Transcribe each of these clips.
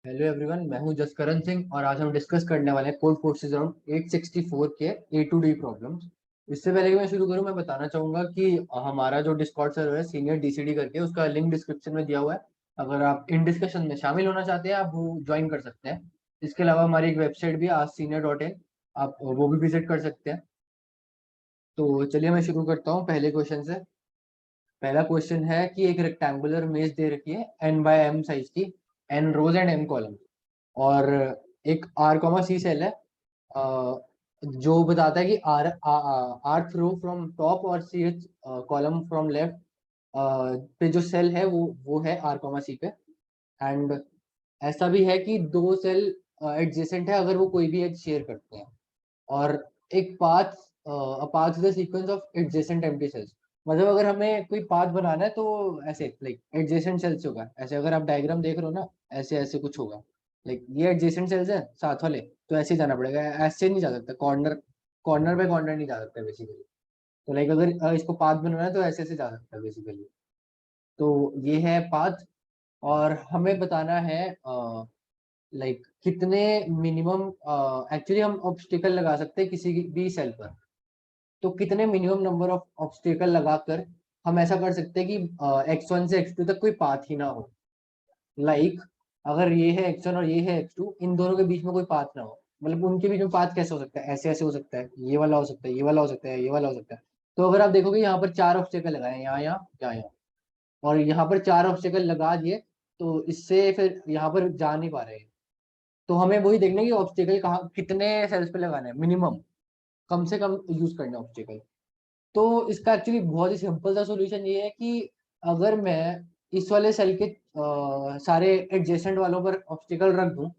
Hello everyone, मैं हूं जसकरण सिंह और आज हम डिस्कस करने वाले हैं कोड फोर्सेस अराउंड 864 के ए टू डी प्रॉब्लम्स। इससे पहले कि मैं शुरू करूं, मैं बताना चाहूंगा कि हमारा जो डिस्कॉर्ड सर्वर है सीनियर डीसीडी करके, उसका लिंक डिस्क्रिप्शन में दिया हुआ है। अगर आप इन डिस्कशन में शामिल होना चाहते हैं, आप वो ज्वाइन कर सकते हैं। इसके अलावा हमारी एक वेबसाइट भी है AskSenior.in, आप वो भी विजिट कर सकते हैं। तो चलिए मैं शुरू करता हूँ पहले क्वेश्चन से। पहला क्वेश्चन है कि एक रेक्टेंगुलर मेज दे रखी है n/m साइज की, n rows and m column, और एक R, C सेल है जो बताता है कि R रो फ्रॉम टॉप और CH कॉलम फ्रॉम लेफ्ट पे जो सेल है वो है R, C पे। एंड ऐसा भी है कि दो सेल एडजेसेंट है अगर वो कोई भी एज शेयर करते हैं, और एक path path the sequence of adjacent empty cells. मतलब अगर हमें कोई पाथ बनाना है तो ऐसे लाइक एडजेसेंट सेल्स होगा, ऐसे अगर आप डायग्राम देख रहे हो ना, ऐसे ऐसे कुछ होगा। लाइक ये एडजेसेंट सेल्स है साथ वाले, तो ऐसे ही जाना पड़ेगा, ऐसे नहीं जा सकता, कॉर्नर कॉर्नर बाय कॉर्नर नहीं जा सकता बेसिकली। तो लाइक अगर इसको पाथ बनाना है तो ऐसे ऐसे जा सकता है बेसिकली। तो ये है पाथ। और हमें बताना है लाइक कितने मिनिमम, एक्चुअली हम ऑब्स्टिकल लगा सकते हैं किसी भी सेल पर। तो कितने मिनिमम नंबर ऑफ ऑब्स्टिकल लगाकर हम ऐसा कर सकते हैं कि x1 से x2 तक कोई पाथ ही ना हो। लाइक अगर ये है x1 और ये है x2, इन दोनों के बीच में कोई पाथ ना हो। मतलब उनके बीच में पाथ कैसे हो सकता है, ऐसे ऐसे हो सकता है, ये वाला हो सकता है, ये वाला हो सकता है, ये वाला हो सकता है। तो अगर आप देखोगे यहाँ पर चार ऑब्स्टिकल लगाए हैं, यहाँ यहाँ यहाँ यहाँ, और यहाँ पर चार ऑब्स्टिकल लगा दिए, तो इससे फिर यहाँ पर जा नहीं पा रहे हैं। तो हमें वही देखना है कि ऑब्स्टिकल कहाँ कितने सेल्स पे लगाना है, मिनिमम कम से कम यूज करना है ऑब्स्टिकल। तो इसका एक्चुअली बहुत ही सिंपल सा सॉल्यूशन ये है कि अगर मैं इस वाले सेल के सारे एडजेसेंट वालों पर ऑब्स्टिकल रख दूं,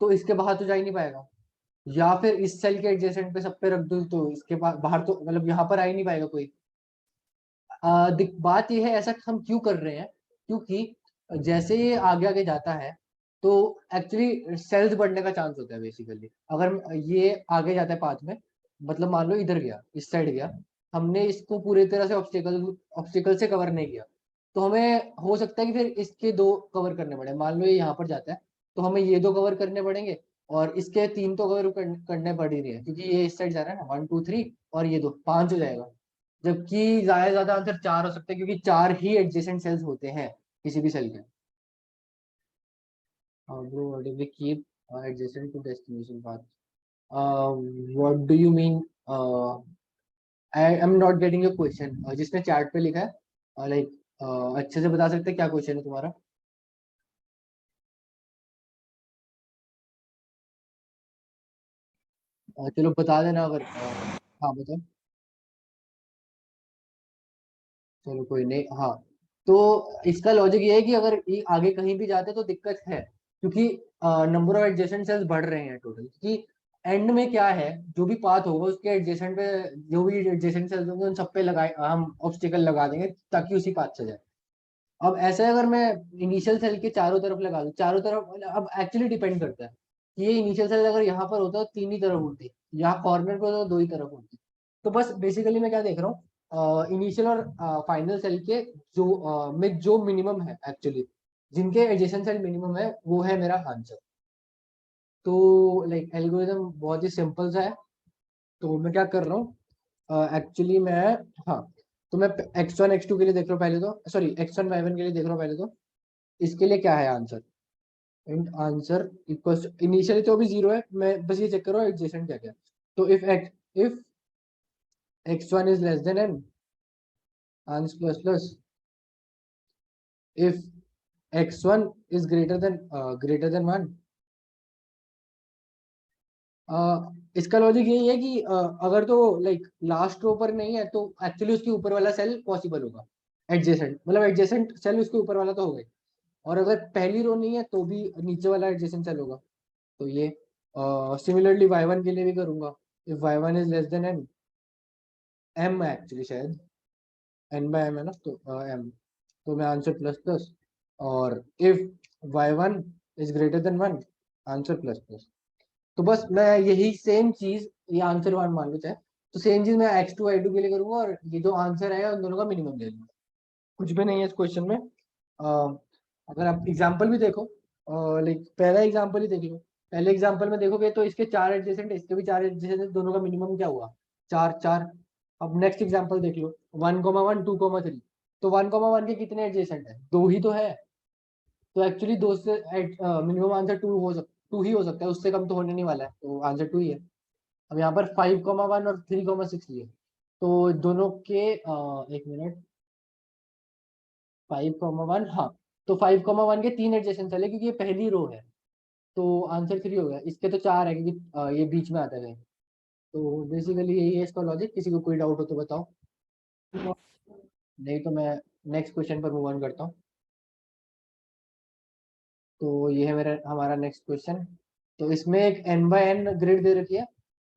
तो इसके बाहर तो जा ही नहीं पाएगा। या फिर इस सेल के एडजेसेंट पे सब पे रख दूं तो इसके बाहर तो मतलब यहाँ पर आ ही नहीं पाएगा कोई। बात यह है ऐसा हम क्यों कर रहे हैं, क्योंकि जैसे ये आगे आगे जाता है तो एक्चुअली सेल्स बढ़ने का चांस होता है बेसिकली। अगर ये आगे जाता है पाथ में, मतलब मान लो इधर गया, इस साइड गया, हमने इसको पूरी तरह से ऑब्स्टिकल ऑब्स्टिकल से कवर नहीं किया, तो हमें हो सकता है कि फिर इसके दो कवर करने पड़े। मान लो ये यहाँ पर जाता है, तो हमें ये दो कवर करने पड़ेंगे, और इसके तीन तो कवर करने पड़ ही रही है, क्योंकि ये इस साइड जा रहा है ना, 1 2 3, और ये दो पांच हो जाएगा। जबकि ज्यादा से ज्यादा आंसर चार हो सकते हैं, क्योंकि चार ही एडजेसेंट सेल्स होते हैं किसी भी सेल के। Bro, what if we keep adjacent to destination path? What do you mean? I am not getting your question. जिसने चैट पे लिखा है, लाइक अच्छे से बता सकते हैं क्या क्वेश्चन है तुम्हारा? चलो बता देना अगर हाँ बताओ। चलो कोई नहीं, हाँ। तो इसका लॉजिक ये है कि अगर ये आगे कहीं भी जाते तो दिक्कत है, क्योंकि नंबर ऑफ एडजेसेंट सेल्स बढ़ रहे हैं टोटल। क्योंकि एंड में क्या है, जो भी पाथ होगा उसके एडजेसेंट पे, जो भी एडजेसेंट सेल्स होंगे उन सब पे लगाए हम ऑब्स्टिकल लगा देंगे ताकि उसी पाथ से जाए। अब ऐसे अगर मैं इनिशियल सेल के चारों तरफ लगा दूं, चारों तरफ, अब एक्चुअली डिपेंड करता है कि ये इनिशियल सेल अगर यहाँ पर होता तो तीन ही तरफ होती, यहाँ कॉर्नर पे होता तो दो ही तरफ होती। तो बस बेसिकली मैं क्या देख रहा हूँ, इनिशियल और फाइनल सेल के जो में जो मिनिमम है एक्चुअली, जिनके एडजेसेंट सेल मिनिमम है, वो है मेरा आंसर। तो लाइक एल्गोरिथम बहुत ही सिंपल सा है। तो मैं क्या कर रहा हूँ एक्चुअली मैं, हाँ, तो मैं x1 x2 के लिए देख रहा हूँ पहले, तो सॉरी x1 y1 के लिए देख रहा हूँ पहले। तो इसके लिए क्या है answer, and answer equals initially तो अभी जीरो है, मैं बस ये चेक कर रहा हूँ एडजेसेंट क्या क्या है। तो if x1 is less then n, answer plus plus, if x1 is greater than 1। इसका लॉजिक यही है कि अगर तो लाइक लास्ट रो पर नहीं है तो एक्चुअली उसके ऊपर वाला सेल पॉसिबल होगा, एडजेसेंट मतलब एडजेसेंट सेल उसके ऊपर वाला तो होगा ही। और अगर पहली रो नहीं है तो भी नीचे वाला एडजेसेंट सेल होगा। तो ये सिमिलरली y1 के लिए भी करूंगा। If y1 is less then n, m actually शायद n/m है ना, तो m, तो मैं आंसर प्लस प्लस। और if y1 is greater then 1, answer plus plus. तो बस मैं यही सेम चीज, ये आंसर वन मान लो चाहे, तो सेम चीज मैं x2 y2 के लिए करूंगा, और ये जो आंसर है उन दोनों का मिनिमम ले लूंगा। कुछ भी नहीं है इस क्वेश्चन में। अगर आप एग्जाम्पल भी देखो, लाइक पहला एग्जांपल ही देख लो। पहले एग्जांपल में देखोगे तो इसके 4 एडजेसेंट, इसके भी 4 एडजेसेंट, दोनों का मिनिमम क्या हुआ, 4 4। अब नेक्स्ट एग्जांपल देख लो, 1,1 2,3। तो 1,1 के कितने एडजेसेंट है, 2 ही तो है। तो एक्चुअली 2 से मिनिमम आंसर 2 हो सकता, 2 ही हो सकता है, उससे कम तो होने नहीं वाला है, तो आंसर 2 ही है। अब यहाँ पर 5,1 और 3,6 लिए, तो दोनों के एक मिनट, 5,1, हाँ। तो 5,1 के 3 एडजेसेंट चले, क्योंकि ये पहली रो है, तो आंसर 3 हो गया। इसके तो 4 है, क्योंकि ये बीच में आता है। तो बेसिकली यही है इसका लॉजिक। किसी को कोई डाउट हो तो बताओ, नहीं तो मैं नेक्स्ट क्वेश्चन पर मूव ऑन करता हूँ। तो ये है मेरा हमारा नेक्स्ट क्वेश्चन। तो इसमें एक n/n ग्रिड दे रखी है,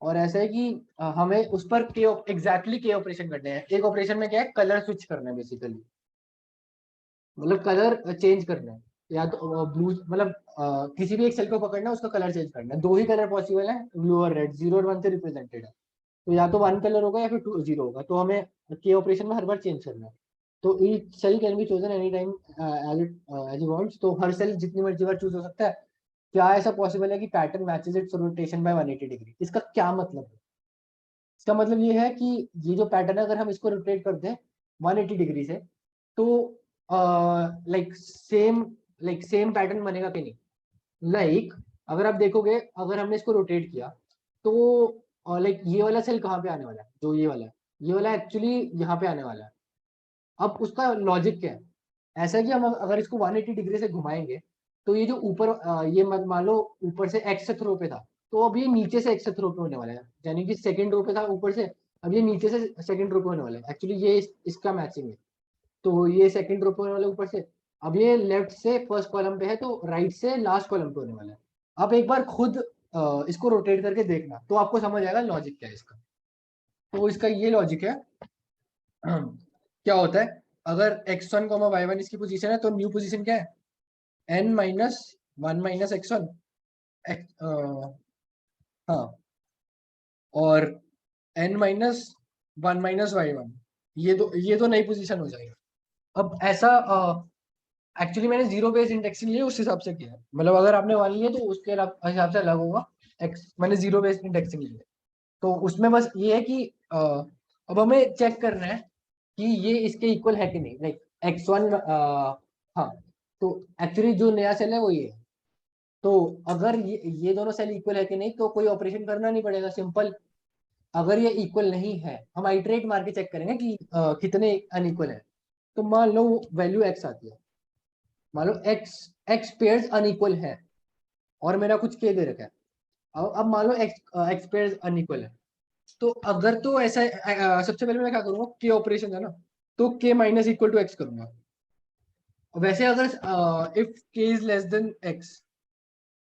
और ऐसा है कि हमें उस पर के एग्जैक्टली के ऑपरेशन करने हैं। एक ऑपरेशन में क्या है, कलर स्विच करना है बेसिकली, मतलब कलर चेंज करना है। या तो ब्लू, मतलब किसी भी एक सेल को पकड़ना है, उसका कलर चेंज करना है। 2 ही कलर पॉसिबल है, ब्लू और रेड, 0 और 1 से रिप्रेजेंटेड है। तो या तो 1 कलर होगा या फिर 2 0 होगा, तो हमें के ऑपरेशन में हर बार चेंज करना है। तो each cell can be chosen any time as you wants. तो हर सेल जितनी मर्जी बार चूज हो सकता है। क्या ऐसा पॉसिबल है कि pattern matches it's rotation bye 180 degree? इसका क्या मतलब है? इसका मतलब ये है कि ये जो पैटर्न है, अगर हम इसको रोटेट कर दें 180 डिग्री से, तो लाइक सेम पैटर्न बनेगा कि नहीं। अगर आप देखोगे, अगर हमने इसको रोटेट किया, तो लाइक ये वाला सेल कहाँ पे आने वाला है, जो ये वाला है, ये वाला एक्चुअली यहाँ पे आने वाला है। अब उसका लॉजिक क्या है? ऐसा है कि हम अगर इसको 180 डिग्री से घुमाएंगे, तो ये जो ऊपर ये मत मान लो ऊपर से एक्स रो पे था, तो अब ये नीचे से एक्स रो पे होने वाला है। यानी कि सेकंड रो पे था ऊपर से, अब ये नीचे से सेकंड रो पे होने वाला है। एक्चुअली ये इसका मैचिंग है। तो ये सेकंड रो पे होने वाला है ऊपर से। अब ये लेफ्ट से फर्स्ट कॉलम पे है, तो राइट से लास्ट कॉलम पे होने वाला है। अब एक बार खुद इसको रोटेट करके देखना, तो आपको समझ आएगा लॉजिक क्या है इसका। तो इसका ये लॉजिक है। क्या होता है, अगर x1 y1 इसकी पोजीशन है, तो न्यू पोजीशन क्या है, n-1 - x1 हाँ, और n-1 - y1, ये तो नई पोजीशन हो जाएगी। अब ऐसा एक्चुअली मैंने जीरो बेस्ड इंडेक्सिंग लिया, उस हिसाब से किया है। मतलब अगर आपने वन लिया तो उसके हिसाब से अलग होगा। मैंने जीरो बेस्ड इंडेक्सिंग लिया, तो उसमें बस ये है कि अब हमें चेक करना है कि ये इसके इक्वल है कि नहीं, लाइक x1, हाँ। तो एक्चुअली जो नया सेल है वो ये है। तो अगर ये दोनों सेल इक्वल है कि नहीं, तो कोई ऑपरेशन करना नहीं पड़ेगा, सिंपल। अगर ये इक्वल नहीं है, हम आइटरेट मार के चेक करेंगे कि कितने अनइक्वल है। तो मान लो वैल्यू x आती है, मान लो एक्स पेयर्स अनइक्वल है, और मेरा कुछ के दे रखा है। अब मान लो एक्स पेयर्स अनइक्वल है, तो अगर तो ऐसा सबसे पहले मैं क्या करूंगा, के ऑपरेशन है ना, तो के माइनस इक्वल टू एक्स करूंगा। वैसे अगर इफ के इज लेस देन एक्स,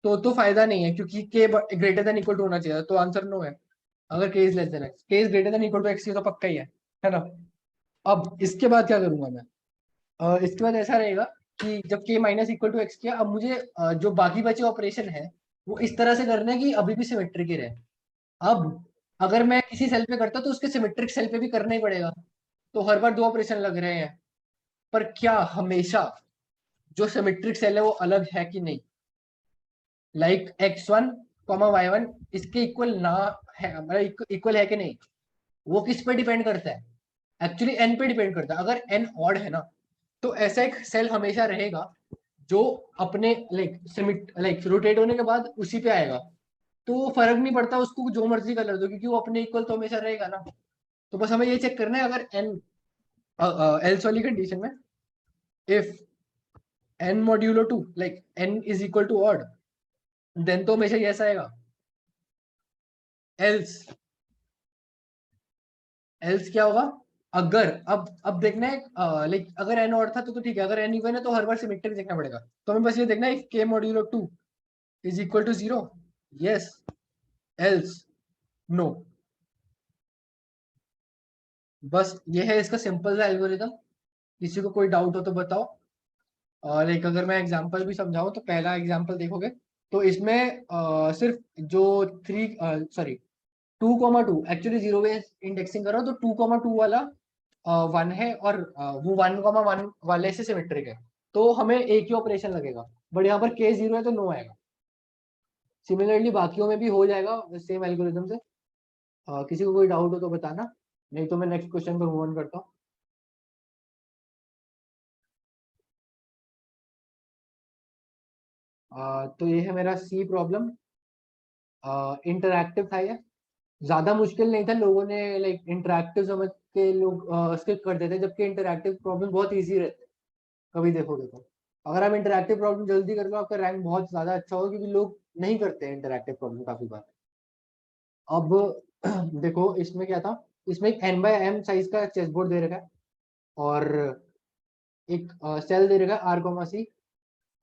तो फायदा नहीं है, क्योंकि के ग्रेटर देन इक्वल टू होना चाहिए, तो आंसर नो है। अगर k is less than x, k is greater than equal to x, ये तो पक्का ही है ना। अब इसके बाद क्या करूंगा मैं, इसके बाद ऐसा रहेगा कि जब के माइनस इक्वल टू एक्स किया, अब मुझे जो बाकी बचे ऑपरेशन है, वो इस तरह से करना है कि अभी भी सिमेट्रिक ही रहे। अब अगर मैं किसी सेल पे करता, तो उसके सिमेट्रिक सेल पे भी करना ही पड़ेगा। तो हर बार 2 ऑपरेशन लग रहे हैं, पर क्या हमेशा जो सिमेट्रिक सेल है वो अलग है कि नहीं, लाइक x1 y1 इसके इक्वल ना है, मतलब इक्वल है कि नहीं, वो किस पे डिपेंड करता है, एक्चुअली n पे डिपेंड करता है। अगर n ऑड है ना, तो ऐसा एक सेल हमेशा रहेगा जो अपने लाइक रोटेट होने के बाद उसी पे आएगा। तो फर्क नहीं पड़ता उसको जो मर्जी कलर दो, क्योंकि वो अपने इक्वल तो हमेशा रहेगा ना। तो बस हमें ये चेक करना है, अगर n एल्स वाली कंडीशन में, if n modulo 2, like n is equal to odd, then तो हमेशा ये ऐसा आएगा। एल्स एल्स क्या होगा, अगर अब देखना है, लाइक अगर n ऑड था तो ठीक है, अगर n इवन है तो हर बार सिमेट्रिक देखना पड़ेगा। तो हमें बस ये देखना है, if k modulo 2 is equal to 0, yes, else no. बस ये है इसका सिंपल सा एल्गोरिथम। किसी को कोई डाउट हो तो बताओ। और एक अगर मैं एग्जांपल भी समझाऊं, तो पहला एग्जांपल देखोगे, तो इसमें सिर्फ जो 2,2 एक्चुअली जीरो बेस इंडेक्सिंग करो, तो 2,2 वाला 1 है, और वो 1,1 वाले से सिमेट्रिक है। तो हमें एक ही ऑपरेशन लगेगा, बट यहाँ पर के 0 है तो नो आएगा। सिमिलरली बाकियों में भी हो जाएगा सेम एल्गोरिथम से। किसी को कोई डाउट हो तो बताना, नहीं तो मैं नेक्स्ट क्वेश्चन पर मूव ऑन करता हूँ। तो ये है मेरा सी प्रॉब्लम। इंटरैक्टिव था ये, ज्यादा मुश्किल नहीं था। लोगों ने लाइक इंटरैक्टिव समझ के लोग स्किप कर देते, जबकि इंटरैक्टिव प्रॉब्लम बहुत इजी रहते हैं। कभी देखोगे तो अगर आप इंटरैक्टिव प्रॉब्लम जल्दी कर लो, आपका रैंक बहुत ज्यादा अच्छा होगा, क्योंकि लोग नहीं करते हैं इंटरैक्टिव प्रॉब्लम काफी बार। अब देखो इसमें क्या था, इसमें एक n/m साइज का चेस बोर्ड दे रखा है, और एक सेल दे रखा है R, C।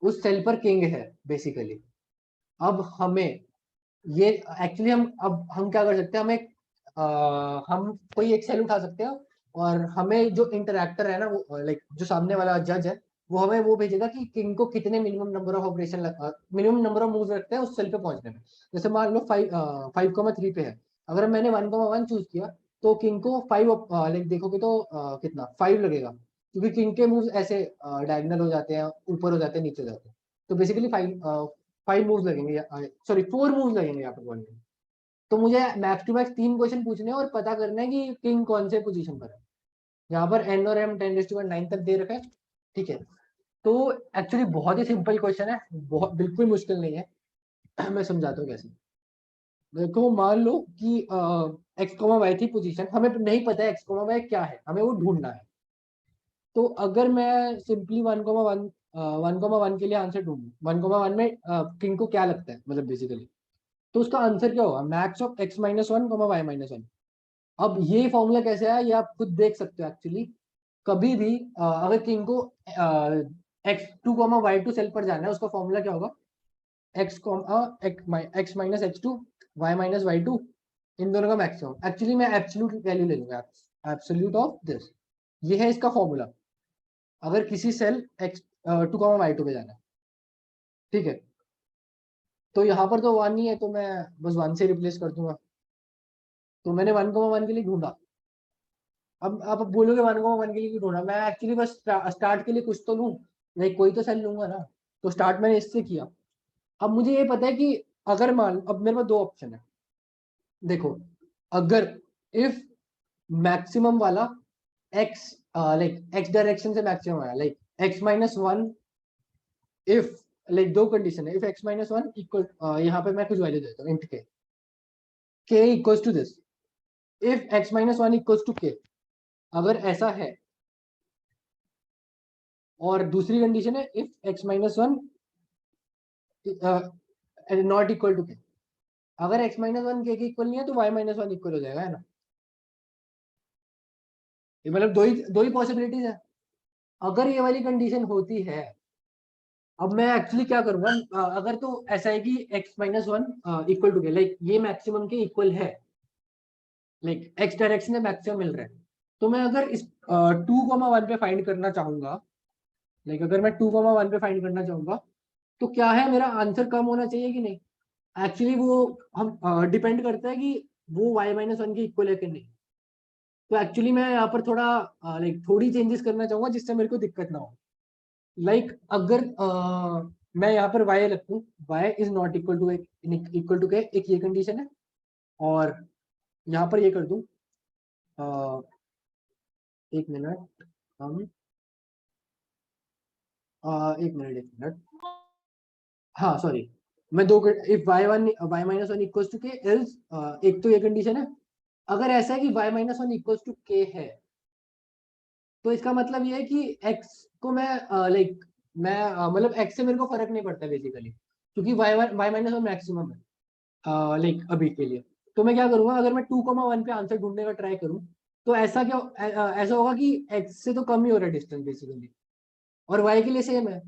उस सेल पर किंग है बेसिकली। अब हमें ये एक्चुअली हम क्या कर सकते हैं, हम कोई एक सेल उठा सकते हैं, और हमें जो इंटरैक्टर है ना, वो लाइक जो सामने वाला जज है, वो हमें वो भेजेगा कि किंग को कितने minimum number of operation, minimum number of move रखते हैं उस सेल पे पहुंचने में। जैसे मान लो 5,3 पे है, अगर मैंने 1,1 चूज किया, तो किंग को 5 लाइक देखोगे तो कितना 5 लगेगा, क्योंकि किंग के मूव ऐसे डायगनल हो जाते हैं, ऊपर हो जाते हैं, नीचे हो जाते हैं। तो बेसिकली 5 मूव्स लगेंगे, सॉरी 4 मूव्स लगेंगे यहाँ पर बॉल में। तो मुझे मैक्स टू मैक्स 3 क्वेश्चन पूछने हैं और पता करना है कि किंग कौन से पोजीशन पर है। यहाँ पर n और m 10⁻9 तक दे रखा है, ठीक है। तो एक्चुअली बहुत ही सिंपल क्वेश्चन है, बहुत बिल्कुल मुश्किल नहीं है। मैं समझाता हूँ कैसे। देखो मान लो कि x, y थी पोजीशन, हमें नहीं पता है x, y क्या है, हमें वो ढूंढना है। तो अगर मैं सिंपली 1,1 के लिए आंसर ढूंढूं, 1,1 में किंग को क्या लगता है मतलब बेसिकली, तो उसका आंसर क्या होगा, मैक्स ऑफ x-1, y-1। अब ये फॉर्मूला कैसे है ये आप खुद देख सकते हो एक्चुअली। कभी भी अगर किंग को x2, y2 सेल पर जाना है, उसका फॉर्मूला क्या होगा, x-x-2, y-y2, इन दोनों का मैक्सिमम। एक्चुअली मैं एब्सोल्यूट वैल्यू ले लूंगा, एब्सोल्यूट ऑफ दिस। ये है इसका फॉर्मूला, अगर किसी सेल x2, y2 पे जाना है, ठीक है। तो यहाँ पर तो 1 ही है, तो मैं बस 1 से रिप्लेस कर दूंगा। तो मैंने 1,1 के लिए ढूंढा। अब आप बोलोगे 1,1 के लिए क्यों ढूंढा, मैं एक्चुअली बस स्टार्ट के लिए कुछ तो लूँ, नहीं कोई तो सेल लूंगा ना। तो स्टार्ट मैंने इससे किया। अब मुझे ये पता है कि अगर मान, अब मेरे पास दो ऑप्शन है। देखो, अगर इफ मैक्सिमम वाला x, लाइक x डायरेक्शन से मैक्सिमम आया, लाइक x-1, इफ लाइक दो कंडीशन है, इफ x-1 इक्वल, यहाँ पे मैं कुछ वैल्यू देता हूँ int k equals to this, if x-1 equals to k, अगर ऐसा है। और दूसरी कंडीशन है if x-1 not equal to के, अगर x-1 के इक्वल नहीं है तो y-1 इक्वल हो जाएगा, है ना। ये मतलब दो ही पॉसिबिलिटीज है। अगर ये वाली कंडीशन होती है, अब मैं एक्चुअली क्या करूंगा, अगर तो ऐसा है कि x-1 इक्वल टू के, लाइक ये मैक्सिमम के इक्वल है, लाइक x डायरेक्शन में मैक्सिमम मिल रहा है, तो मैं अगर इस 2,1 पे फाइंड करना चाहूंगा, लाइक अगर मैं 2,1 पे फाइंड करना चाहूंगा, तो क्या है, मेरा आंसर कम होना चाहिए कि नहीं। एक्चुअली वो हम डिपेंड करता है कि वो y-1 के इक्वल है कि नहीं। तो एक्चुअली मैं यहाँ पर थोड़ा लाइक थोड़ी चेंजेस करना चाहूंगा, जिससे मेरे को दिक्कत ना हो। लाइक अगर मैं यहाँ पर y रखूँ, y is not equal to k, एक ये कंडीशन है। और यहाँ पर ये कर दूं, एक मिनट, हम एक मिनट, हाँ सॉरी, मैं दो, इफ y-1 इक्वल्स टू के एल्स, एक तो ये कंडीशन है। अगर ऐसा है कि y-1 इक्वल्स टू के है, तो इसका मतलब ये है कि x को मैं लाइक मैं मतलब x से मेरे को फर्क नहीं पड़ता बेसिकली, क्योंकि y-1 मैक्सिमम है लाइक अभी के लिए। तो मैं क्या करूंगा, अगर मैं 2,1 पे आंसर ढूंढने का ट्राई करूं, तो ऐसा क्या ऐसा होगा कि x से तो कम ही हो रहा है डिस्टेंस बेसिकली, और y के लिए सेम है।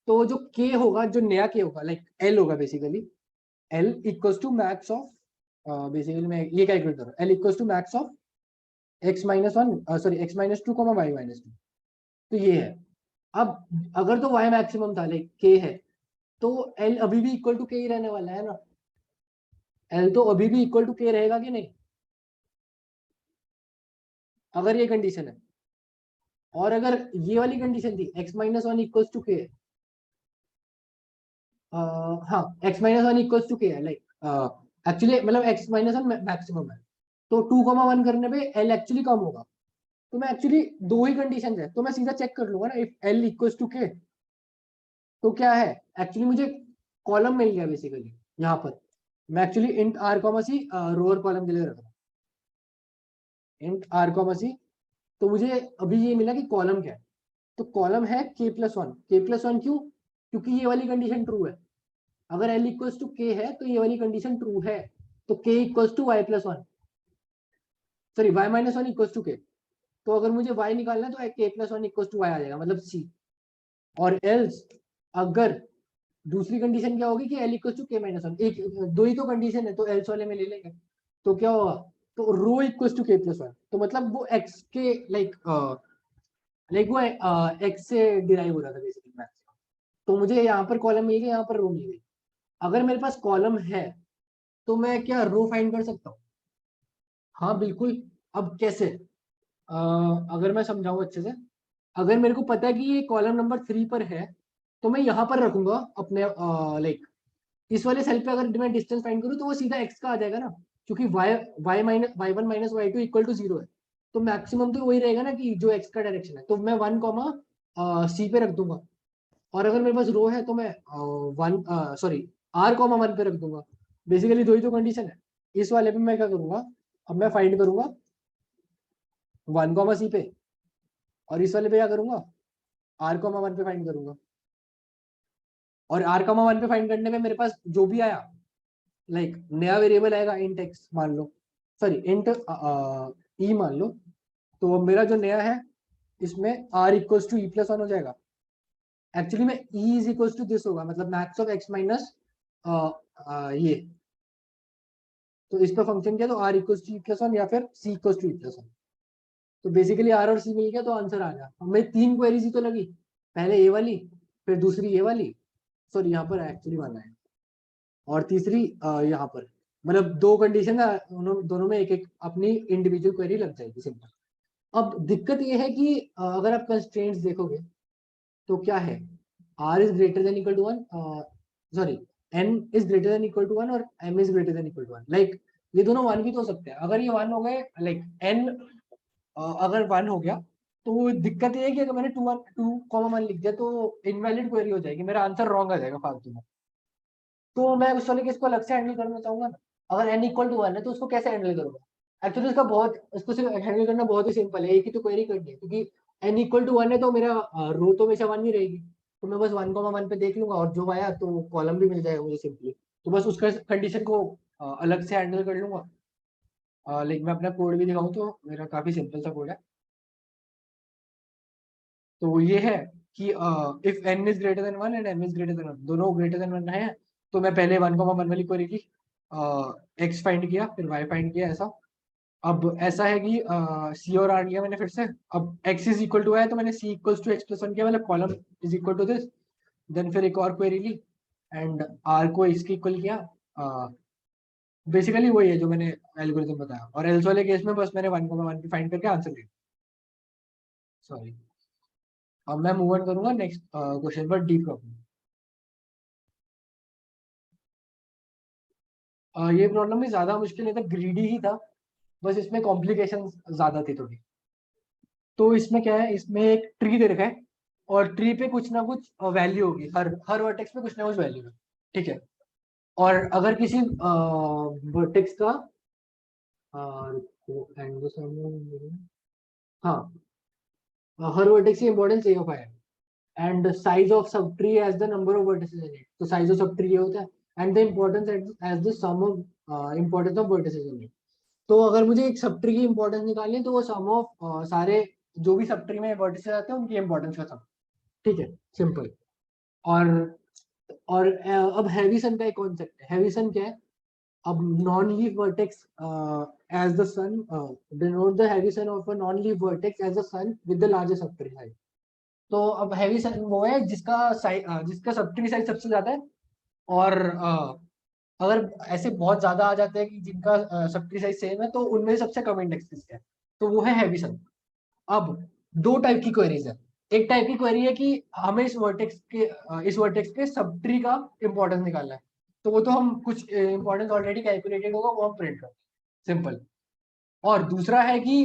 तो जो k होगा, जो नया k होगा, लाइक l होगा basically, l equals to max of, basically मैं ये कैलकुलेट कर रहा हूँ, l equals to max of x-1, sorry x-2, y-2। तो ये है। अब अगर तो y मैक्सिमम था, लाइक k है, तो l अभी भी इक्वल टू k ही रहने वाला है ना। l तो अभी भी इक्वल टू k रहेगा कि नहीं, अगर ये कंडीशन है। और अगर ये वाली कंडीशन थी x-1 इक्वल्स टू k, हाँ x minus one equals to k है, लाइक एक्चुअली मतलब x माइनस वन मैक्सिमम है, तो 2,1 करने पे l एक्चुअली कम होगा। तो मैं एक्चुअली दो ही कंडीशन है, तो मैं सीधा चेक कर लूंगा ना, if l equals to K, तो क्या है, एक्चुअली मुझे कॉलम मिल गया बेसिकली यहाँ पर। मैं एक्चुअली इंट आर कॉमा सी रो और कॉलम के लिए रख रहा हूँ, इंट आर कॉमा सी। तो मुझे अभी ये मिला कि कॉलम क्या है, तो कॉलम है k प्लस वन। के प्लस वन क्यों, क्योंकि ये वाली कंडीशन ट्रू है। अगर l इक्वल्स टू के है तो ये वाली कंडीशन ट्रू है, तो k equals to Y plus one, sorry Y minus one equals to K. तो अगर मुझे y निकालना है तो k plus one equals to Y आ जाएगा, मतलब c। और एल्स अगर दूसरी कंडीशन क्या होगी कि l इक्वल्स टू के माइनस वन, एक दो ही तो कंडीशन है, तो एल्स वाले में ले लेंगे। तो क्या होगा, तो रो इक्वल्स टू के प्लस वन, तो मतलब वो x के लाइक वो x से डिराइव हो रहा था बेसिकली मैथ्स। तो मुझे यहाँ पर कॉलम मिल गया, यहाँ पर रो मिल गई। अगर मेरे पास कॉलम है तो मैं क्या रो फाइंड कर सकता हूँ? हाँ बिल्कुल। अब कैसे, अगर मैं समझाऊं अच्छे से, अगर मेरे को पता है कि ये कॉलम नंबर 3 पर है, तो मैं यहाँ पर रखूंगा अपने लाइक इस वाले सेल पे। अगर मैं डिस्टेंस फाइंड करूँ तो वो सीधा x का आ जाएगा ना, क्योंकि y minus y one minus y two equal to zero है। तो मैक्सिमम तो वही रहेगा ना कि जो x का डायरेक्शन है, तो मैं वन कॉमा सी पे रख दूंगा। और अगर मेरे पास रो है तो मैं one sorry R comma one पे रख दूंगा। बेसिकली दो ही तो कंडीशन है। इस वाले पे मैं क्या करूंगा, अब मैं फाइंड करूंगा वन कॉमा सी पे, और इस वाले पे क्या करूंगा, आर कॉमा वन पे फाइंड करूंगा। और आर कॉमा वन पे फाइंड करने में मेरे पास जो भी आया, लाइक नया वेरिएबल आएगा इंट एक्स मान लो, सॉरी इंट ई मान लो। तो मेरा जो नया है इसमें r equals to E plus one हो जाएगा। एक्चुअली में e is equals to this होगा, मतलब मैक्स ऑफ एक्स माइनस ये। तो इसका फंक्शन क्या है, तो R equals to E plus one या फिर C equals to E plus one. तो बेसिकली आर और सी मिल गया तो आंसर आ गया। हमें तीन क्वेरीज ही तो लगी, पहले ए वाली, फिर दूसरी ये वाली, सॉरी यहाँ पर एक्चुअली वाला है, और तीसरी यहाँ पर। मतलब दो कंडीशन है, दोनों में एक एक अपनी इंडिविजुअल क्वेरी लग जाएगी, सिंपल। अब दिक्कत ये है कि अगर आप कंस्ट्रेंट्स देखोगे तो क्या है, R is greater than equal to one, sorry N is greater than equal to one और M is greater than equal to one. Like ये दोनों वन भी तो हो सकते हैं। अगर ये वन हो गए, लाइक एन अगर वन हो गया, तो दिक्कत ये है कि अगर मैंने टू कॉमा वन लिख दिया तो इनवैलिड क्वेरी हो जाएगी, मेरा आंसर रॉन्ग आ जाएगा फालतू में। तो मैं उस वाले केस को अलग से हैंडल करना चाहूंगा ना। अगर एन इक्वल टू वन है तो उसको कैसे हैंडल करूंगा? एक्चुअली उसका बहुत, उसको सिर्फ हैंडल करना बहुत ही सिंपल है, एक ही तो क्वेरी करनी है, क्योंकि एन इक्वल टू वन है तो मेरा रो तो हमेशा वन ही रहेगी। तो मैं बस वन कॉमा वन पे देख लूंगा और जो आया तो कॉलम भी मिल जाएगा मुझे सिंपली। तो बस उसका कंडीशन को अलग से हैंडल कर लूंगा। लेकिन मैं अपना कोड भी दिखाऊं तो मेरा काफी सिंपल सा कोड है। तो ये है कि if n is greater than one and m is greater than one, दोनों ग्रेटर देन वन है, तो मैं पहले वन कॉमा वन वाली क्वेरी की एक्स फाइंड किया, फिर वाई फाइंड किया, ऐसा। अब ऐसा है कि सी और आर लिया मैंने फिर से। अब एक्स इज इक्वल टू है तो मैंने C equals to X plus one किया, मतलब column is equal to this. Then फिर एक और क्वेरी ली एंड आर को इसके इक्वल किया। बेसिकली वही है जो मैंने एल्गोरिथम बताया, और एल्स वाले केस में बस मैंने वन कॉमा वन फाइंड करके आंसर दिया। सॉरी, अब मैं मूव ऑन करूंगा नेक्स्ट क्वेश्चन पर, डी प्रॉब्लम। ये प्रॉब्लम भी ज्यादा मुश्किल नहीं था, ग्रीडी ही था, बस इसमें कॉम्प्लिकेशन ज्यादा थी थोड़ी। तो इसमें क्या है, इसमें एक ट्री दे रखा है और ट्री पे कुछ ना कुछ वैल्यू होगी, हर हर वर्टेक्स पे कुछ ना कुछ वैल्यू है, ठीक है। और अगर किसी वर्टेक्स का हाँ, हर वर्टेक्स की इंपॉर्टेंस ए ऑफ आई है, and size of subtree as the number of vertices in it. तो साइज ऑफ सब ट्री ये होता है, and the importance as the sum of importance of vertices in it. तो अगर मुझे एक sub tree की इंपॉर्टेंस निकालनी है तो वो सम ऑफ सारे जो भी सब ट्री में वर्टिसेस आते हैं उनकी इंपॉर्टेंस का सम, ठीक है, सिंपल। और अब हैविसन का एक कॉन्सेप्ट है। हैविसन क्या है, अब non leaf vertex as the son, denote the heavy son of a non leaf vertex as the son with the largest sub tree size. तो अब हैविसन वो है जिसका साइज, जिसका सब ट्री साइज सबसे ज्यादा है। और अगर ऐसे बहुत ज्यादा आ जाते हैं कि जिनका सब ट्री साइज सेम है, तो उनमें से सबसे कम इंडेक्स किसका है, तो वो है हैविसन। अब दो टाइप की क्वेरीज है। एक टाइप की क्वेरी है कि हमें इस वर्टेक्स के सब ट्री का इंपॉर्टेंस निकालना है, तो वो तो हम कुछ इंपॉर्टेंस ऑलरेडी कैलकुलेटेड होगा वो हम प्रिंट करते हैं, सिंपल। और दूसरा है कि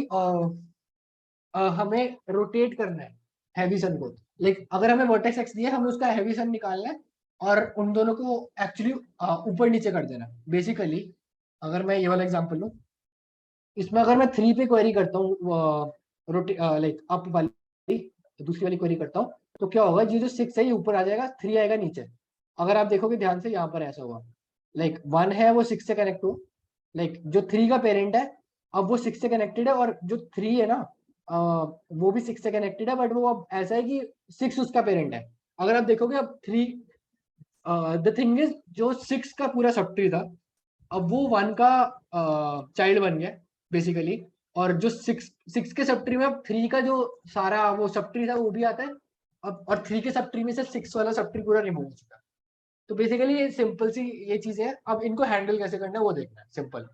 हमें रोटेट करना है हैवी सन को, लाइक अगर हमें वर्टेक्स एक्स दिया हमें उसका हैवी सन निकालना है और उन दोनों को एक्चुअली ऊपर नीचे कर देना है बेसिकली। अगर मैं ये वाला एग्जांपल लूँ, इसमें अगर मैं 3 पे क्वेरी करता हूँ रोटे लाइक अप वाली, दूसरी वाली क्वेरी करता हूँ, तो क्या होगा, ये जो 6 है ये ऊपर आ जाएगा, 3 आएगा नीचे। अगर आप देखोगे ध्यान से यहाँ पर ऐसा होगा, लाइक 1 है वो 6 से कनेक्ट हो, लाइक जो 3 का पेरेंट है अब वो 6 से कनेक्टेड है, और जो 3 है ना वो भी 6 से कनेक्टेड है, बट वो अब ऐसा है कि 6 उसका पेरेंट है। अगर आप देखोगे अब 3, द थिंग इज जो 6 का पूरा सब ट्री था अब वो 1 का चाइल्ड बन गया बेसिकली। और जो 6 के सब ट्री में अब 3 का जो सारा वो सब ट्री था वो भी आता है अब, और 3 के सब ट्री में से 6 वाला सब ट्री पूरा रिमूव हो चुका है। तो बेसिकली ये सिंपल सी ये चीजें हैं, अब इनको हैंडल कैसे करना है वो देखना है, सिंपल।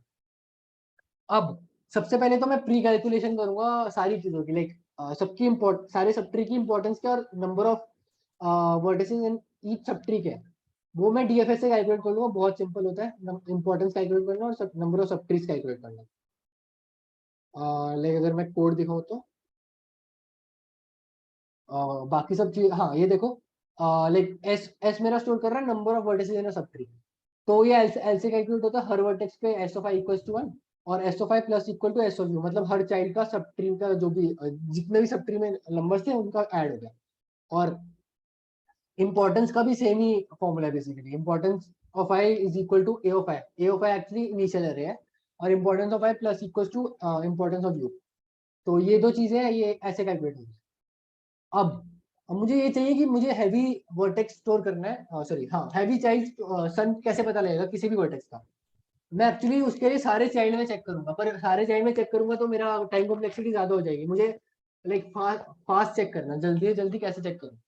अब सबसे पहले तो मैं प्री कैलकुलेशन करूंगा सारी चीजों की, लाइक सबकी इम्पोर्ट सारे सब ट्री की इंपॉर्टेंस क्या और number of vertices in each sub tree के, वो मैं डीएफएस से कैलकुलेट कर लूंगा, बहुत सिंपल होता है इंपॉर्टेंस कैलकुलेट करना और नंबर ऑफ सब ट्रीज कैलकुलेट करना। लाइक अगर मैं कोड दिखाऊं तो बाकी सब चीज, हाँ ये देखो, लाइक एस एस मेरा स्टोर कर रहा है number of vertices in a subtree. तो ये एल से कैलकुलेट होता है हर वर्टेक्स पे s of i equal to 1 और s of i plus equal to S of u, मतलब हर चाइल्ड का सब ट्री का जो भी जितने भी सब ट्री में नंबर्स थे उनका ऐड हो गया। और इंपॉर्टेंस का भी सेम ही फॉर्मूला है basically, importance of i is equal to a of i actually initial array है, और importance of i plus equal to importance of u. तो ये दो चीजें हैं, ये ऐसे कैलकुलेट होगी। अब अब मुझे ये चाहिए कि मुझे हैवी वर्टेक्स स्टोर करना है, सॉरी हाँ हैवी चाइल्ड सन कैसे पता लगेगा किसी भी वर्टेक्स का। मैं एक्चुअली उसके लिए सारे चाइल्ड में चेक करूंगा, पर सारे चाइल्ड में चेक करूंगा तो मेरा टाइम कॉम्प्लेक्सिटी ज्यादा हो जाएगी। मुझे लाइक फास्ट चेक करना, जल्दी से जल्दी कैसे चेक करूँ,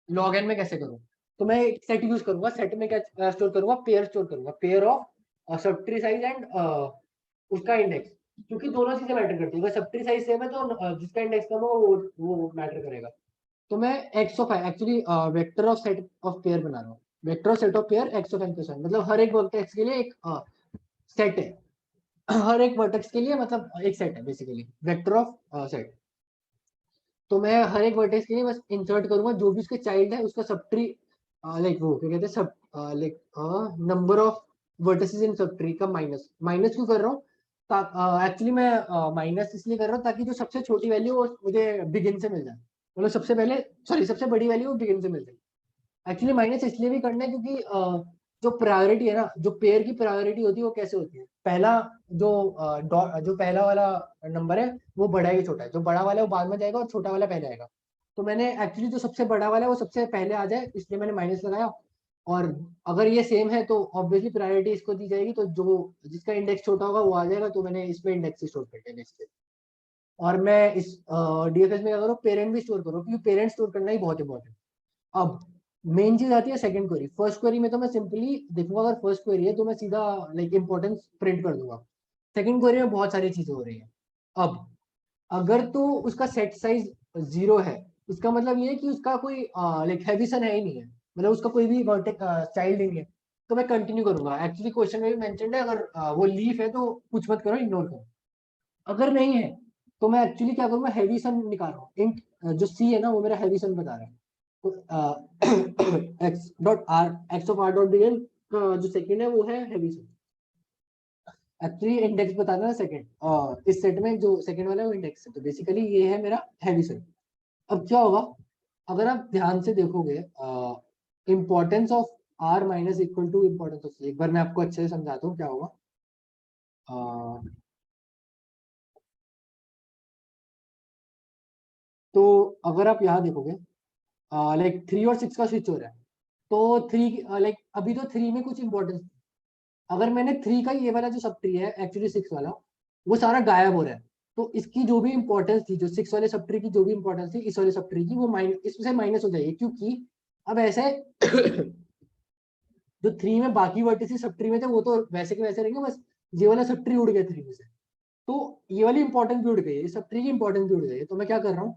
लॉग एन में कैसे करूँ। तो मैं एक सेट यूज करूंगा, सेट में क्या स्टोर करूंगा, पेयर स्टोर करूंगा, पेयर ऑफ सब ट्री साइज एंड उसका इंडेक्स, क्योंकि दोनों चीजें मैटर करती है। अगर सब ट्री साइज सेम है तो जिसका इंडेक्स कम हो वो मैटर करेगा। तो मैं x of actually vector of set of pair बना रहा हूँ, vector of set of pair x of n plus one, मतलब हर एक वर्टेक्स के लिए एक सेट है, हर एक वर्टेक्स के लिए मतलब एक सेट है बेसिकली, वेक्टर ऑफ सेट। तो मैं हर एक वर्टेक्स के लिए बस इंसर्ट करूंगा जो भी उसके चाइल्ड है उसका सब ट्री, लाइक वो क्या कहते हैं सब, like number of vertices in sub tree का माइनस, माइनस क्यों कर रहा हूँ, एक्चुअली मैं माइनस इसलिए कर रहा हूँ ताकि जो सबसे छोटी वैल्यू वो मुझे बिगिन से मिल जाए, मतलब सबसे पहले, सॉरी सबसे बड़ी वैल्यू वो बिगिन से मिल जाए। एक्चुअली माइनस इसलिए भी करना है क्योंकि जो प्रायोरिटी है ना, जो पेयर की प्रायोरिटी होती है वो कैसे होती है, पहला जो जो पहला वाला नंबर है वो बड़ा है कि छोटा है, जो बड़ा वाला है वो बाद में जाएगा और छोटा वाला पहले आएगा। तो मैंने एक्चुअली जो सबसे बड़ा वाला है वो सबसे पहले आ जाए इसलिए मैंने माइनस लगाया। और अगर ये सेम है तो ऑब्वियसली प्रायोरिटी इसको दी जाएगी, तो जो जिसका इंडेक्स छोटा होगा वो आ जाएगा, तो मैंने इसमें इंडेक्स स्टोर कर दिया नेक्स्ट पे। और मैं इस डीएफएस में क्या करूँ, पेरेंट भी स्टोर करूँ क्योंकि पेरेंट स्टोर करना ही बहुत इंपॉर्टेंट। अब मेन चीज आती है सेकंड क्वेरी, फर्स्ट क्वेरी में तो मैं सिंपली देखूंगा, अगर फर्स्ट क्वेरी है तो मैं सीधा लाइक इंपॉर्टेंस प्रिंट कर दूंगा। सेकंड क्वेरी में बहुत सारी चीजें हो रही है। अब अगर तो उसका सेट साइज 0 है, इसका मतलब ये है कि उसका कोई लाइक हैविसन है ही नहीं है, मतलब उसका कोई भी चाइल्ड नहीं है, तो मैं कंटिन्यू करूंगा। एक्चुअली क्वेश्चन में भी मेंशन्ड है, अगर वो लीफ है तो कुछ मत करो, इग्नोर करो। अगर नहीं है तो मैं एक्चुअली क्या करूंगा, हैविसन निकाल रहा हूँ, इंट जो सी है ना वो मेरा हैविसन बता रहा है। तो x dot are, x of R dot begin का जो सेकंड है वो है हैविसन, एक्चुअली इंडेक्स बताना है सेकंड, और इस सेट में जो सेकंड वाला है वो इंडेक्स है, तो बेसिकली ये है मेरा हैविसन। अब क्या होगा, अगर आप ध्यान से देखोगे importance of R minus equal to importance of C, एक बार मैं आपको अच्छे से समझाता हूँ क्या होगा। तो अगर आप यहाँ देखोगे लाइक 3 और 6 का स्विच हो रहा है, तो 3 लाइक अभी तो 3 में कुछ इंपॉर्टेंस, अगर मैंने 3 का ये वाला जो सब ट्री है एक्चुअली 6 वाला वो सारा गायब हो रहा है, तो इसकी जो भी इंपॉर्टेंस थी, जो 6 वाले सब ट्री की जो भी इंपॉर्टेंस थी इस वाले सब ट्री की, वो माइनस इसमें से माइनस हो जाएगी, क्योंकि अब ऐसे जो 3 में बाकी वर्टिसेस सब ट्री में थे वो तो वैसे के वैसे रहेंगे, बस ये वाला सब ट्री उड़ गया 3 में से, तो ये वाली इंपॉर्टेंस भी उड़ गई है, इस सब ट्री की इंपॉर्टेंस भी उड़ गई है। तो मैं क्या कर रहा हूँ,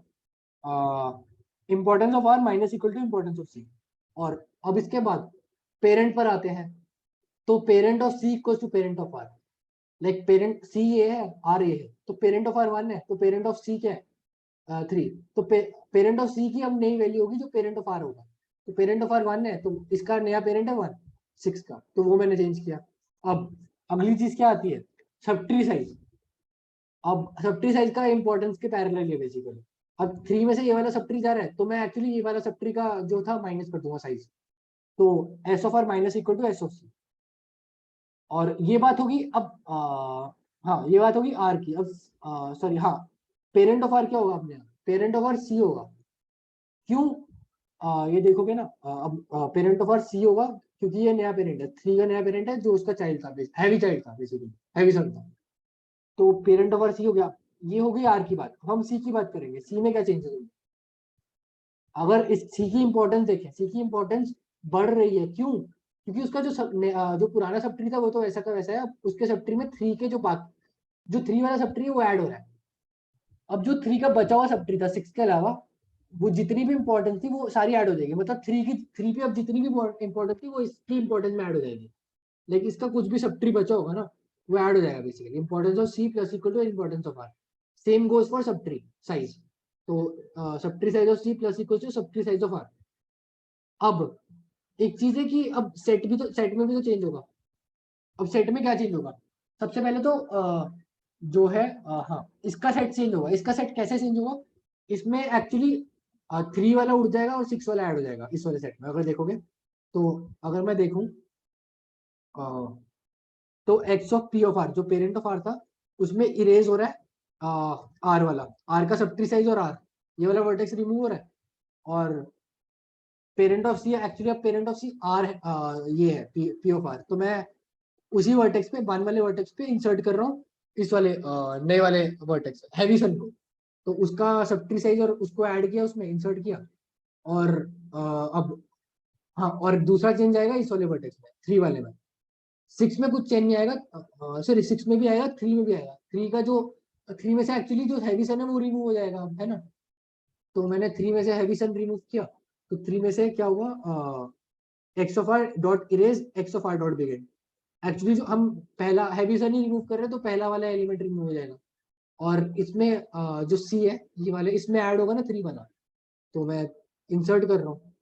importance of R minus equal to importance of C. और अब इसके बाद पेरेंट पर आते हैं, तो parent of C equal to parent of R. Like parent C ये है, आर ये है, तो पेरेंट ऑफ आर 1 है, तो पेरेंट ऑफ सी क्या है 3। तो पेरेंट ऑफ सी की अब नई वैल्यू होगी जो पेरेंट ऑफ आर होगा। तो पेरेंट ऑफ आर 1 है, तो इसका नया पेरेंट है 1 6 का, तो वो मैंने चेंज किया। अब अगली चीज क्या आती है, सब ट्री साइज। अब सब ट्री साइज का इंपॉर्टेंस के पैरेलल है बेसिकली। अब 3 में से ये वाला सब ट्री जा रहा है, तो मैं एक्चुअली ये वाला सब ट्री का जो था माइनस कर दूंगा साइज। तो S of R minus equal to S of C. और ये बात होगी अब हाँ ये बात होगी आर की। अब सॉरी हाँ, पेरेंट ऑफ आर क्या होगा अपने, पेरेंट ऑफ आर सी होगा। क्यों, ये देखोगे ना, अब पेरेंट ऑफ आर सी होगा क्योंकि ये नया पेरेंट है, 3 का नया पेरेंट है जो उसका चाइल्ड था, हैवी चाइल्ड था बेसिकली, हैवी सन था। तो पेरेंट ऑफ आर सी हो गया। ये हो गई आर की बात। अब हम सी की बात करेंगे, सी में क्या चेंजेस होंगे। अगर इस सी की इंपॉर्टेंस देखें, सी की इंपॉर्टेंस बढ़ रही है। क्यों, क्योंकि उसका जो पुराना सब ट्री था वो तो वैसा का वैसा है। अब उसके सब ट्री में 3 के जो 3 वाला सब ट्री है वो ऐड हो रहा है। अब जो 3 का बचा हुआ सब ट्री था 6 के अलावा, वो जितनी भी इंपॉर्टेंस थी वो सारी ऐड हो जाएगी। मतलब 3 पे अब जितनी भी इंपॉर्टेंस थी वो इसकी इंपॉर्टेंस में ऐड हो जाएगी। लेकिन इसका कुछ भी सब ट्री बचा होगा ना, वो ऐड हो जाएगा basically. Importance of C plus equal to importance of R. Same goes for sub tree size. तो sub tree size of C plus equal to sub tree size of R. अब एक चीज है कि अब सेट में भी तो चेंज होगा। अब सेट में क्या चेंज होगा, सबसे पहले तो जो है हाँ, इसका सेट चेंज होगा। इसका सेट कैसे चेंज होगा, इसमें एक्चुअली 3 वाला उड़ जाएगा और 6 वाला ऐड हो जाएगा इस वाले सेट में अगर देखोगे। तो अगर मैं देखूं, तो x of p of r जो पेरेंट ऑफ आर था उसमें इरेज हो रहा है आर वाला, आर का सब ट्री साइज और आर, ये वाला वर्टेक्स रिमूव हो रहा है। और पेरेंट ऑफ सी एक्चुअली, अब पेरेंट ऑफ सी आर ये है पी ऑफ आर, तो मैं उसी वर्टेक्स पे 1 वाले वर्टेक्स पे इंसर्ट कर रहा हूँ इस वाले नए वाले वर्टेक्स हैवी सन को। तो उसका सब ट्री साइज और उसको ऐड किया, उसमें इंसर्ट किया। और अब हाँ, और दूसरा चेंज आएगा इस वाले वर्टेक्स में 3 वाले में। 6 में कुछ चेंज नहीं आएगा, सॉरी 6 में भी आएगा, 3 में भी आएगा। 3 का जो 3 में से एक्चुअली जो हैवी सन है वो रिमूव हो जाएगा, है ना। तो मैंने 3 में से हैवी सन रिमूव किया। तो 3 में से क्या हुआ, x of R dot erase x of R dot begin. Actually जो हम पहला हैवी सन ही रिमूव कर रहे हैं तो पहला वाला एलिमेंट रिमूव हो जाएगा। और इसमें जो सी है ये वाले इसमें ऐड होगा ना 3 वाला, तो मैं इंसर्ट कर रहा हूँ।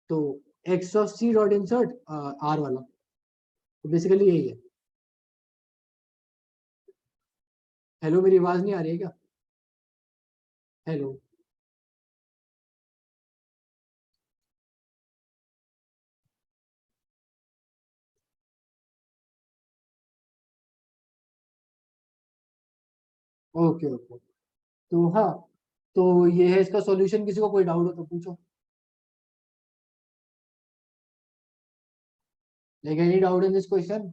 तो x of c dot insert r वाला, तो बेसिकली यही है। हेलो, मेरी आवाज नहीं आ रही है क्या, हेलो। ओके ओके, तो हाँ, तो ये है इसका सॉल्यूशन। किसी को कोई डाउट हो तो पूछो। Like any doubt in this question,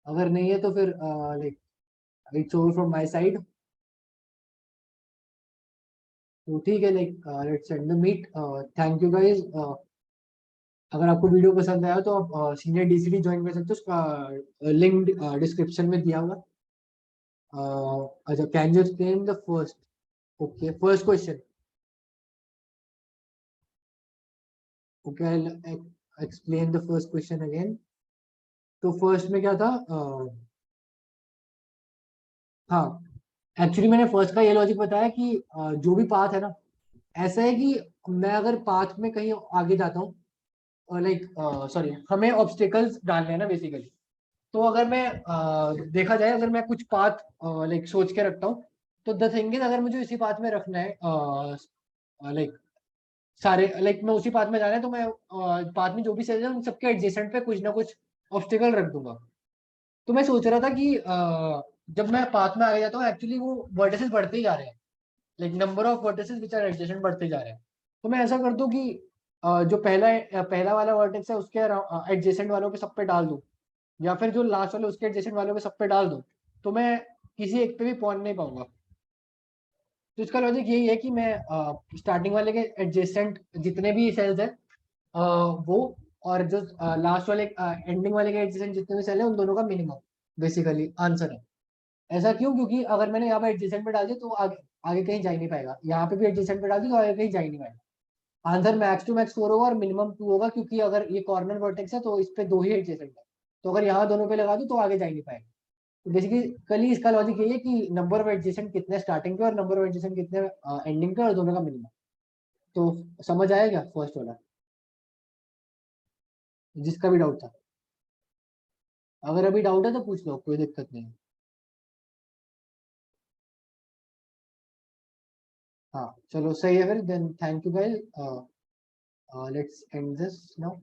अगर नहीं है तो फिर like it's over from my side. तो ठीक है, like let's end the meet. Thank you guys. अगर आपको वीडियो पसंद आया तो आप सीनियर डीसीडी ज्वाइन कर सकते हो, उसका लिंक डिस्क्रिप्शन में दिया हुआ। अच्छा, can you explain the first, okay first question, okay I explain the first question again. तो फर्स्ट में क्या था, हाँ, एक्चुअली मैंने फर्स्ट का ये लॉजिक बताया कि जो भी पाथ है ना, ऐसा है कि मैं अगर पाथ में कहीं आगे जाता हूँ, लाइक सॉरी, हमें ऑब्स्टिकल्स डालने हैं ना बेसिकली। तो अगर मैं देखा जाए, अगर मैं कुछ पाथ लाइक सोच के रखता हूँ, तो द थिंग इज अगर मुझे इसी पाथ में रखना है, लाइक सारे लाइक मैं उसी पाथ में जाना है, तो मैं पाथ में जो भी सेल्स है उन सबके एडजेसेंट पे कुछ ना कुछ ऑब्स्टिकल रख दूंगा। तो मैं सोच रहा था कि जब मैं पाथ में आगे जाता हूँ एक्चुअली वो वर्टिसेस बढ़ते ही जा रहे हैं, like number of vertices which are adjacent बढ़ते जा रहे हैं। तो मैं ऐसा कर दूं कि जो पहला वाला वर्टेक्स है उसके एडजेसेंट वालों के सब पे डाल दूं, या फिर जो लास्ट वाले उसके एडजेसेंट वालों पे सब पे डाल दूं, तो मैं किसी एक पे भी पहुंच नहीं पाऊंगा। तो इसका लॉजिक यही है कि मैं स्टार्टिंग वाले के एडजेसेंट जितने भी सेल्स हैं वो, और जो लास्ट वाले एंडिंग वाले के एडजेसेंट जितने भी सेल हैं उन दोनों का मिनिमम बेसिकली आंसर है। ऐसा क्यों, क्योंकि अगर मैंने यहाँ पे एडजेसेंट पे डाल दिया तो आगे आगे कहीं जा ही नहीं पाएगा, यहाँ पे भी एडजेसेंट पे डाल दी तो आगे कहीं जा ही नहीं पाएगा। आंसर मैक्स टू मैक्स 4 होगा और मिनिमम 2 होगा, क्योंकि अगर ये कॉर्नर वर्टेक्स है तो इस पे 2 ही एडजेसेंट है, तो अगर यहाँ दोनों पे लगा दूं तो आगे जा ही नहीं पाएगा। तो बेसिकली इसका लॉजिक ये है कि नंबर ऑफ एडजेसेंट कितने स्टार्टिंग के और नंबर ऑफ एडजेसेंट कितने एंडिंग के, और दोनों का मिनिमम। तो समझ आएगा फर्स्ट वाला, जिसका भी डाउट था। अगर अभी डाउट है तो पूछ लो, कोई दिक्कत नहीं है। हाँ चलो सही है फिर, then thank you guys, let's end this now.